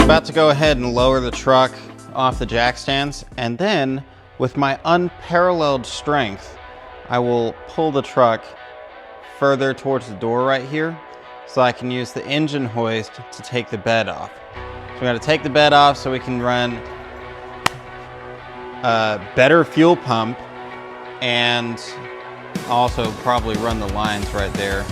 About to go ahead and lower the truck off the jack stands, and then with my unparalleled strength, I will pull the truck further towards the door right here so I can use the engine hoist to take the bed off. So we gotta take the bed off so we can run a better fuel pump and also probably run the lines right there.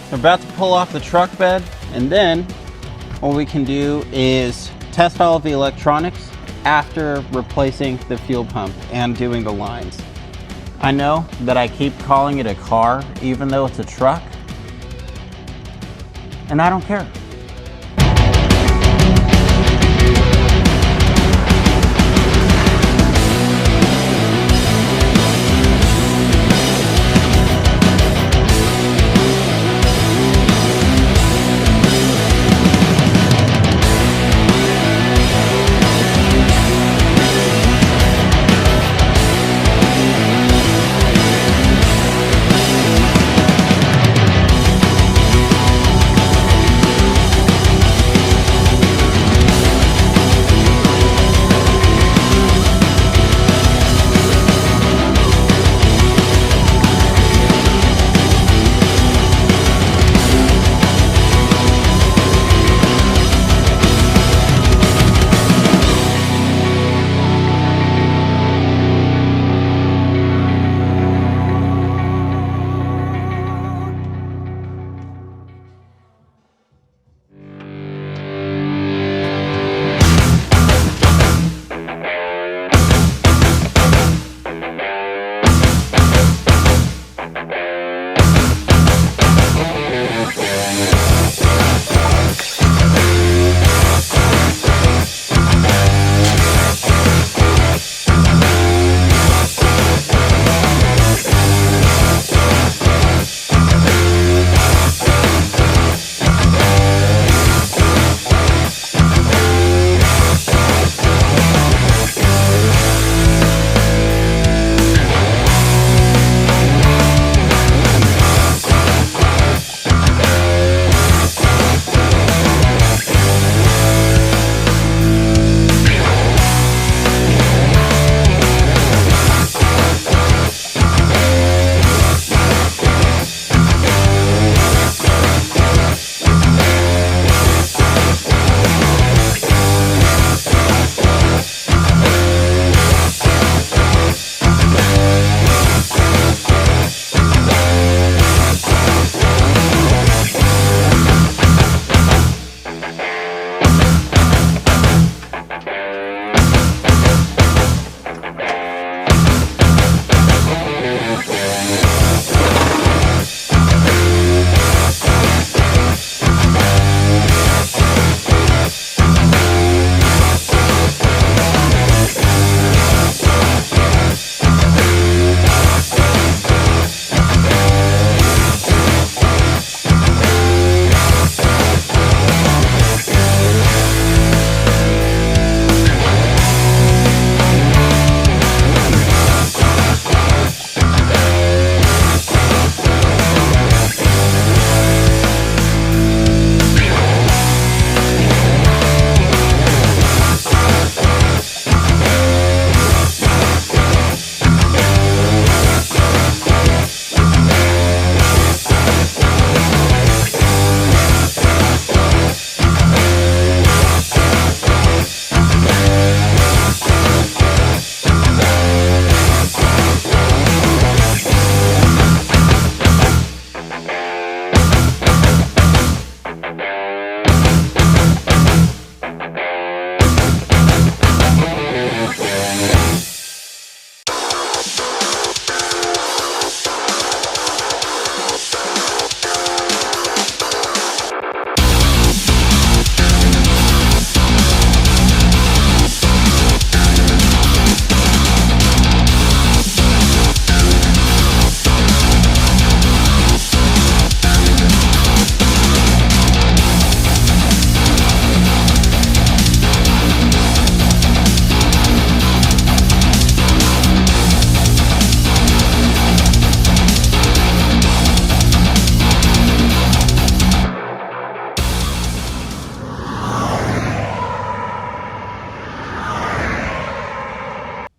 We're about to pull off the truck bed, and then what we can do is test all of the electronics after replacing the fuel pump and doing the lines. I know that I keep calling it a car even though it's a truck, and I don't care.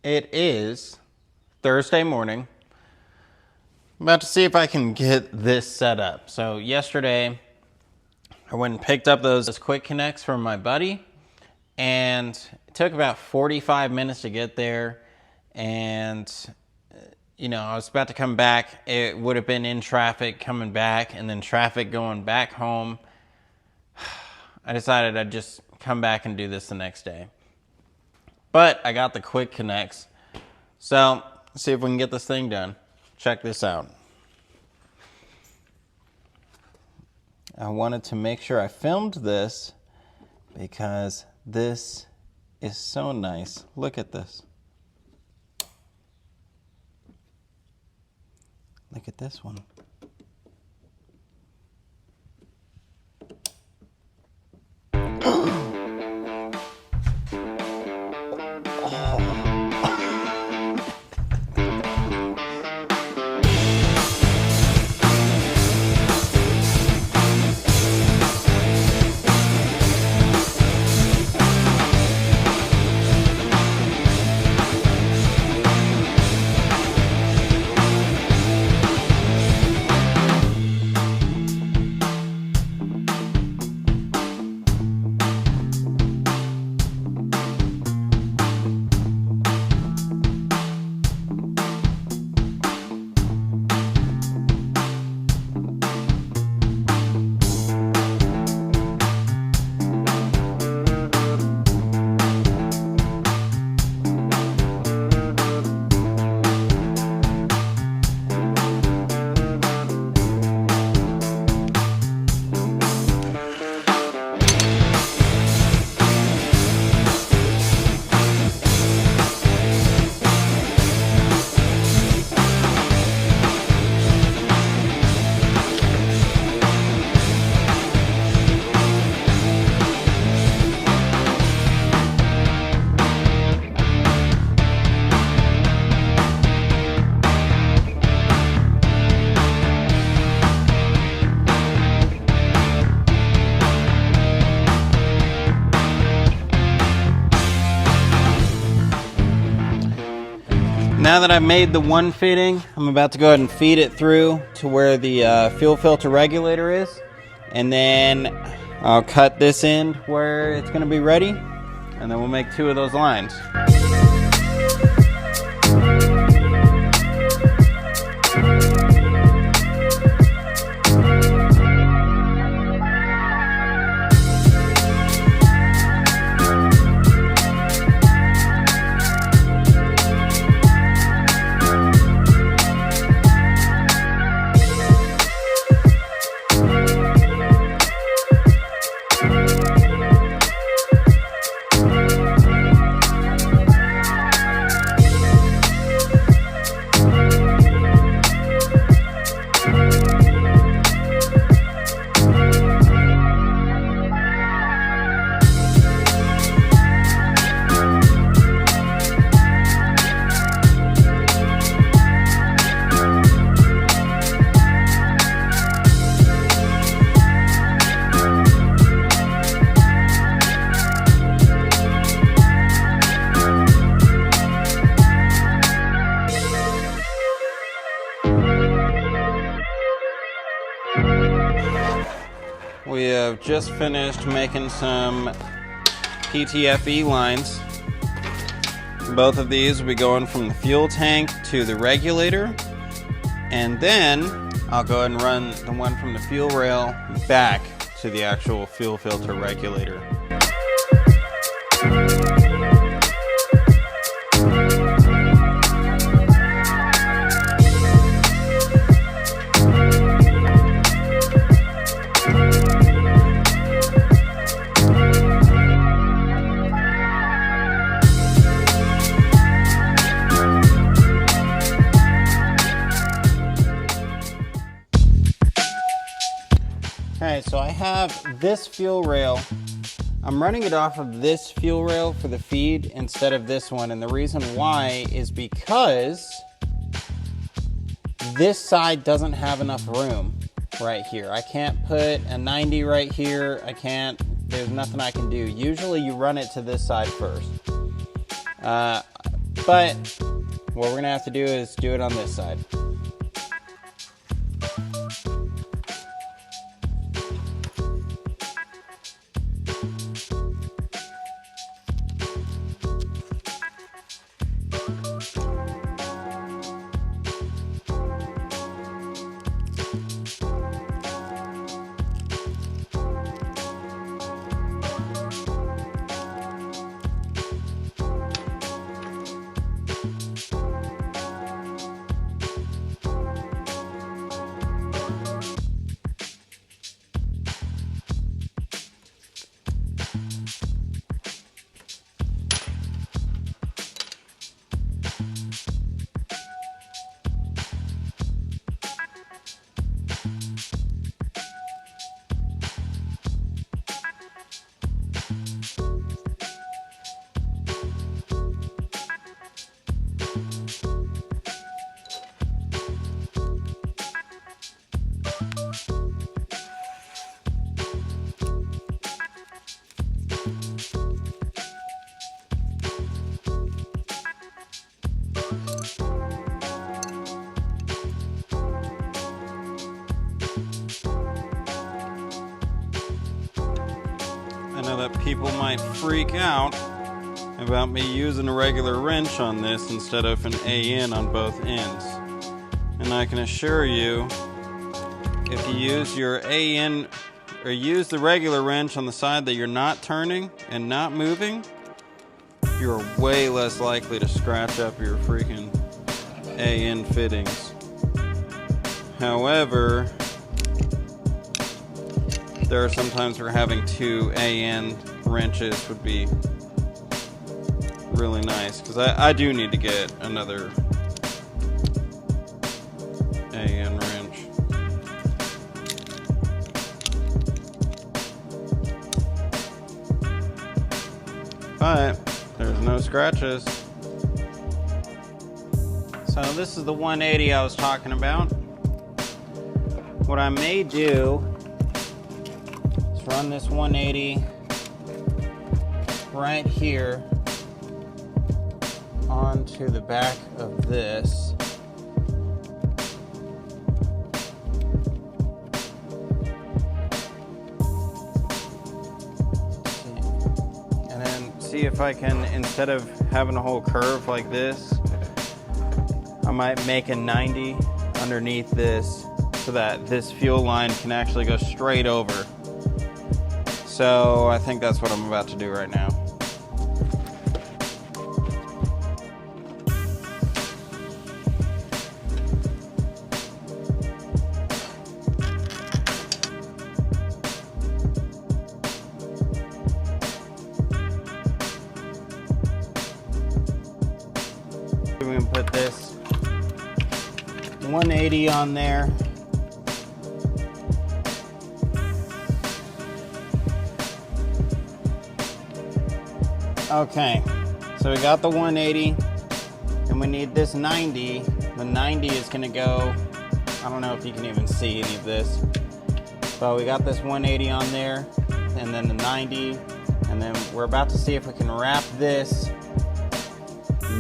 It is Thursday morning. I'm about to see if I can get this set up. So yesterday, I went and picked up those quick connects from my buddy, and it took about 45 minutes to get there. And you know, I was about to come back. It would have been in traffic coming back, and then traffic going back home. I decided I'd just come back and do this the next day. But I got the quick connects. So let's see if we can get this thing done. Check this out. I wanted to make sure I filmed this because this is so nice. Look at this. Look at this one. Now that I've made the one fitting, I'm about to go ahead and feed it through to where the fuel filter regulator is. And then I'll cut this end where it's going to be ready. And then we'll make 2 of those lines. We have just finished making some PTFE lines. Both of these will be going from the fuel tank to the regulator, and then I'll go ahead and run the one from the fuel rail back to the actual fuel filter regulator. Okay, so I have this fuel rail. I'm running it off of this fuel rail for the feed instead of this one, and the reason why is because this side doesn't have enough room right here. I can't put a 90 right here. There's nothing I can do. Usually you run it to this side first. But what we're gonna have to do is do it on this side. I know that people might freak out about me using a regular wrench on this instead of an AN on both ends. And I can assure you, if you use your AN or use the regular wrench on the side that you're not turning and not moving, you're way less likely to scratch up your freaking AN fittings. However, there are some times where having two AN wrenches would be really nice, because I do need to get another AN wrench. But there's no scratches. So this is the 180 I was talking about. What I may do is run this 180 right here onto the back of this. And then see if I can, instead of having a whole curve like this, I might make a 90 underneath this so that this fuel line can actually go straight over. So I think that's what I'm about to do right now. We're going to put this 180 on there. Okay, so we got the 180 and we need this 90. The 90 is going to go, I don't know if you can even see any of this, but we got this 180 on there and then the 90, and then we're about to see if we can wrap this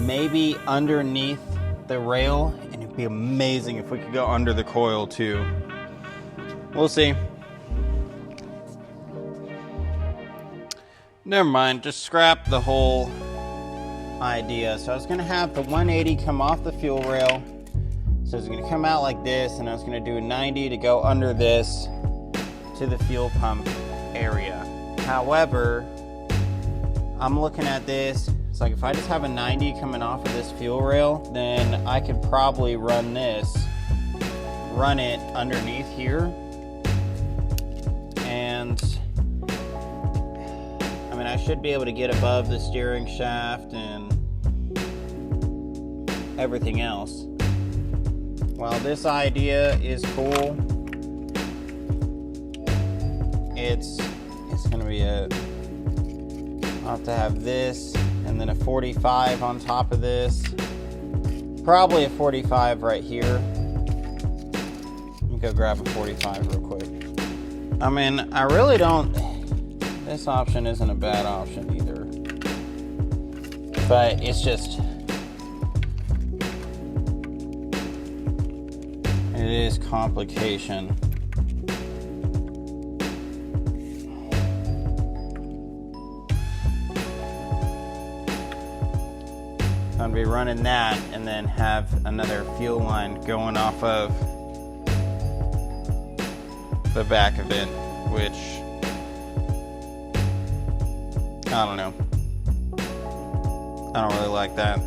maybe underneath the rail, and it'd be amazing if we could go under the coil too. We'll see. Never mind, just scrap the whole idea. So I was gonna have the 180 come off the fuel rail. So it's gonna come out like this, and I was gonna do a 90 to go under this to the fuel pump area. However, I'm looking at this, it's like if I just have a 90 coming off of this fuel rail, then I could probably run this, run it underneath here, and I mean, I should be able to get above the steering shaft and everything else. While this idea is cool, it's gonna be I'll have to have this and then a 45 on top of this. Probably a 45 right here. Let me go grab a 45 real quick. I mean, I really don't, this option isn't a bad option either. But it's just It is complication. I'm gonna be running that and then have another fuel line going off of the back of it, which I don't know. I don't really like that.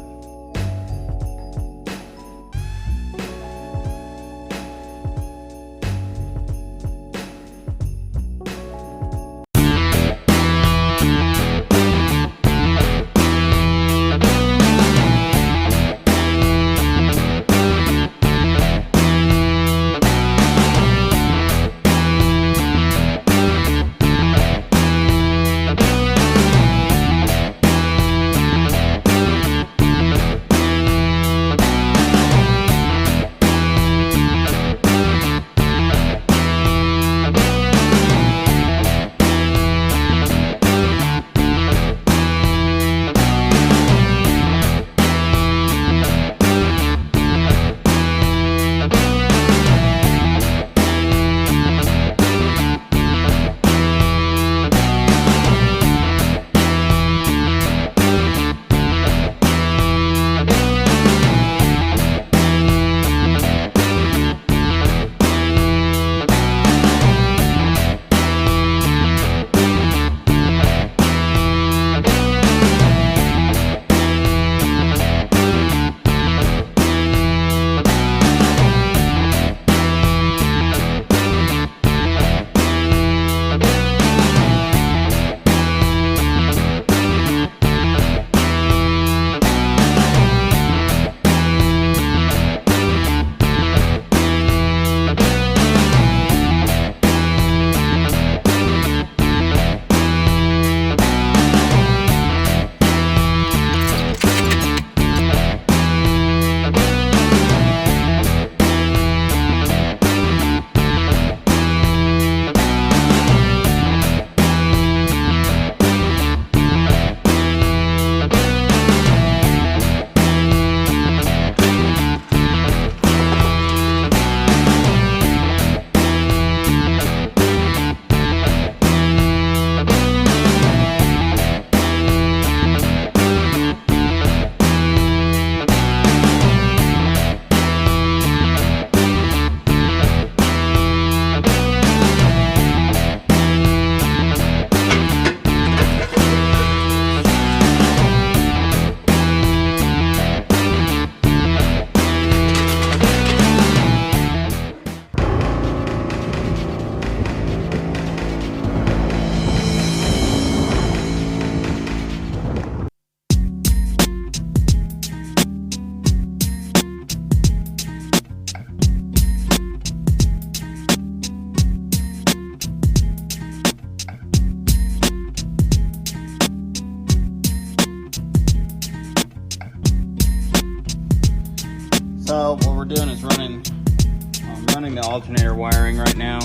So what we're doing is I'm running the alternator wiring right now.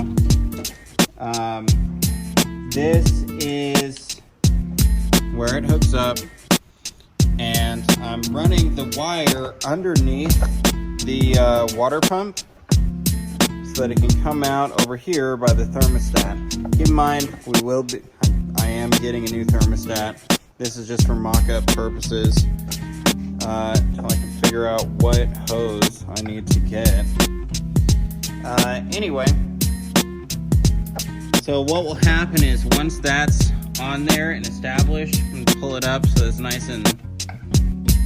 This is where it hooks up, and I'm running the wire underneath the water pump so that it can come out over here by the thermostat. Keep in mind, I am getting a new thermostat. This is just for mock-up purposes, until I can figure out what hose I need to get. Anyway, so what will happen is once that's on there and established, I'm gonna pull it up so it's nice and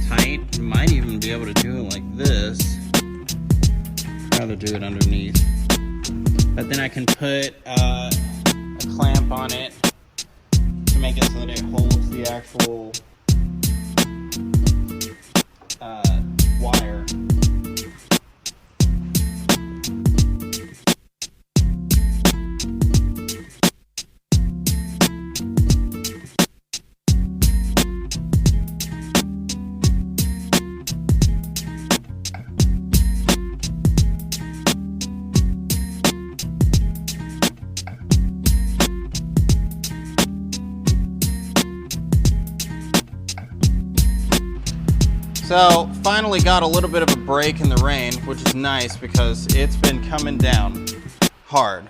tight. Might even be able to do it like this. I'd rather do it underneath. But then I can put a clamp on it to make it so that it holds the actual wire. So finally got a little bit of a break in the rain, which is nice because it's been coming down hard.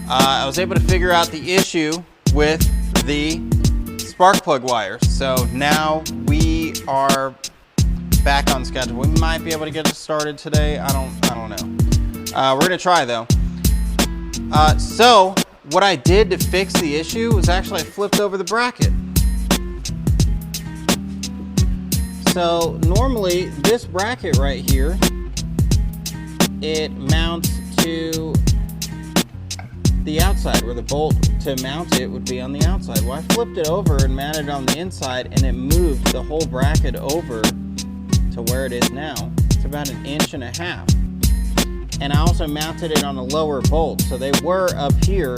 I was able to figure out the issue with the spark plug wires. So now we are back on schedule. We might be able to get it started today. I don't know. We're gonna try though. So what I did to fix the issue was actually I flipped over the bracket. So normally this bracket right here, it mounts to the outside, where the bolt to mount it would be on the outside. Well, I flipped it over and mounted it on the inside, and it moved the whole bracket over to where it is now. It's about 1.5 inches. And I also mounted it on a lower bolt, so they were up here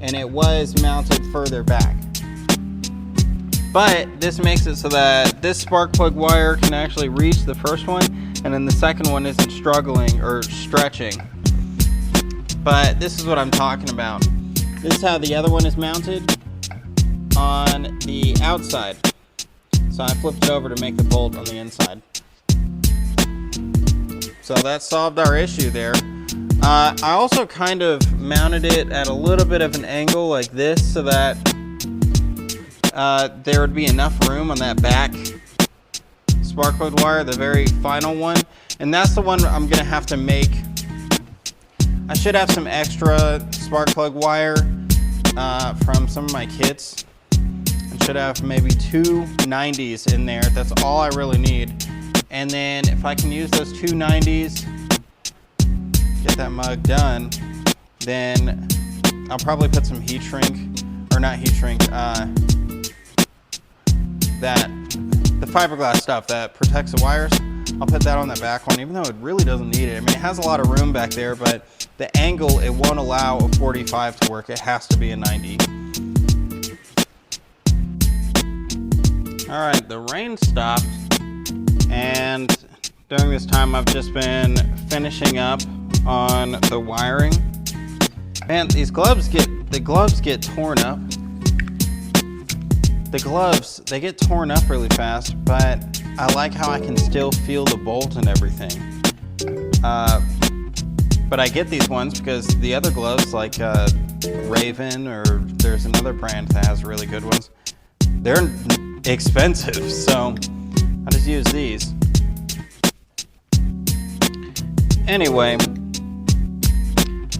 and it was mounted further back. But this makes it so that this spark plug wire can actually reach the first one, and then the second one isn't struggling or stretching. But this is what I'm talking about. This is how the other one is mounted on the outside. So I flipped it over to make the bolt on the inside. So that solved our issue there. I also kind of mounted it at a little bit of an angle like this, so that there would be enough room on that back spark plug wire, the very final one. And that's the one I'm gonna have to make. I should have some extra spark plug wire from some of my kits. I should have maybe 2 90s in there. That's all I really need. And then if I can use those 2 90s, get that mug done, then I'll probably put some heat shrink, or not heat shrink, the fiberglass stuff that protects the wires. I'll put that on the back one, even though it really doesn't need it. I mean, it has a lot of room back there, but the angle, it won't allow a 45 to work. It has to be a 90. All right, the rain stopped, and during this time I've just been finishing up on the wiring. Man, the gloves get torn up. The gloves, they get torn up really fast, but I like how I can still feel the bolt and everything. But I get these ones because the other gloves, like Raven, or there's another brand that has really good ones, they're expensive, so I just use these. Anyway,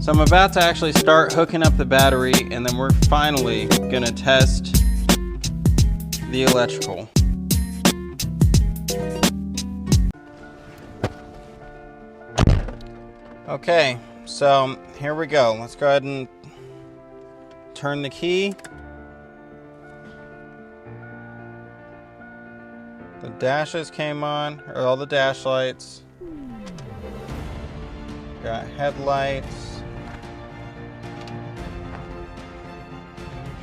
so I'm about to actually start hooking up the battery, and then we're finally gonna test the electrical. Okay, so here we go. Let's go ahead and turn the key. The dashes came on, or all the dash lights. Got headlights.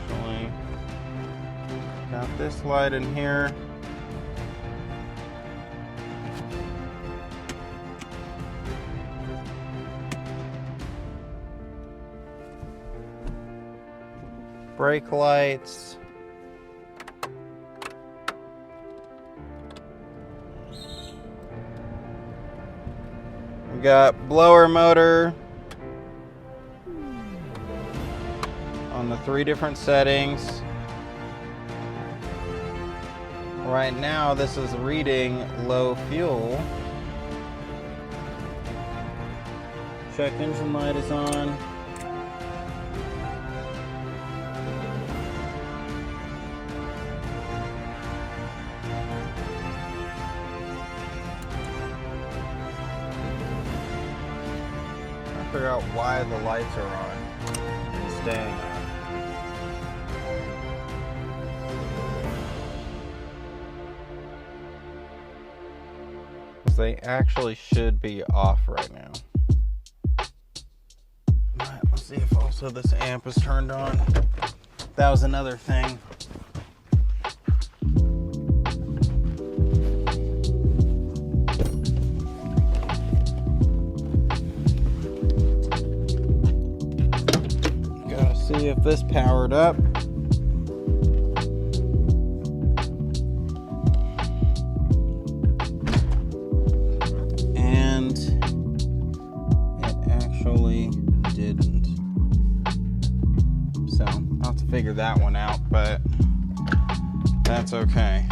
Actually, got this light in here. Brake lights. We got blower motor on the 3 different settings. Right now this is reading low fuel. Check engine light is on. Figure out why the lights are on and staying on. Because they actually should be off right now. Alright, let's see if also this amp is turned on. That was another thing. See if this powered up. figure that one out, but that's okay.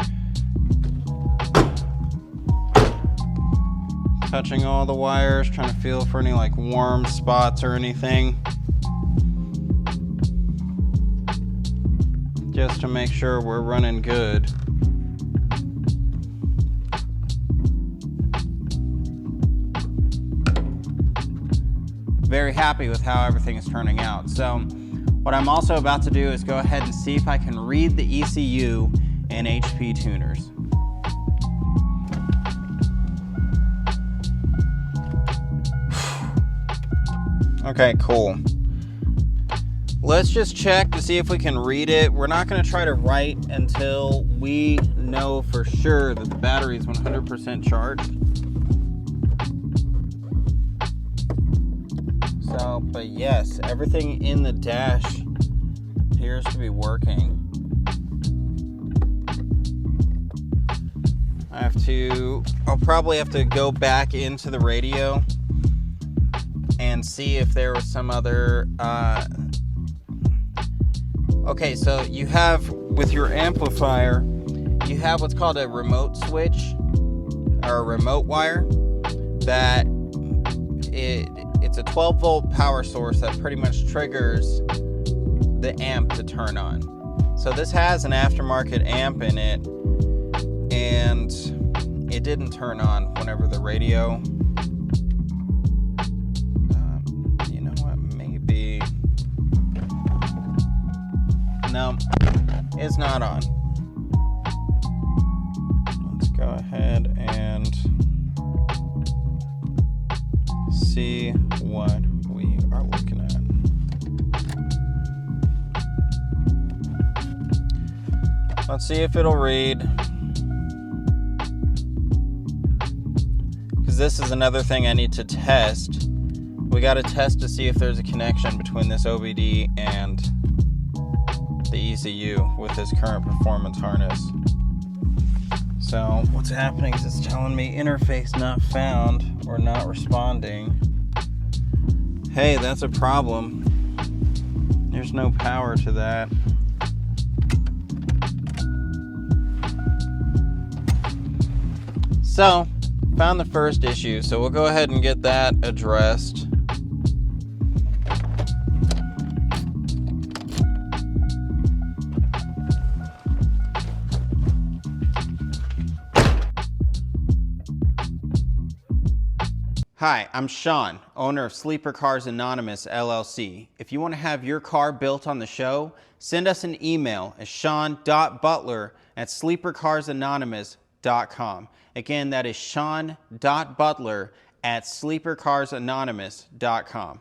Touching all the wires, trying to feel for any like warm spots or anything. Just to make sure we're running good. Very happy with how everything is turning out. So what I'm also about to do is go ahead and see if I can read the ECU in HP tuners. Okay, cool. Let's just check to see if we can read it. We're not going to try to write until we know for sure that the battery is 100% charged. So, but yes, everything in the dash appears to be working. I'll probably have to go back into the radio and see if there was some other, okay, so you have, with your amplifier, you have what's called a remote switch, or a remote wire, that it's a 12 volt power source that pretty much triggers the amp to turn on. So this has an aftermarket amp in it, and it didn't turn on whenever the radio, you know what, maybe, no, it's not on. Let's go ahead and see what we are looking at. Let's see if it'll read. Because this is another thing I need to test. We got to test to see if there's a connection between this OBD and the ECU with this current performance harness. So what's happening is it's telling me interface not found or not responding. Hey, that's a problem. There's no power to that. So, found the first issue, so we'll go ahead and get that addressed. Hi, I'm Sean, owner of Sleeper Cars Anonymous, LLC. If you want to have your car built on the show, send us an email at sean.butler@sleepercarsanonymous.com. Again, that is sean.butler@sleepercarsanonymous.com.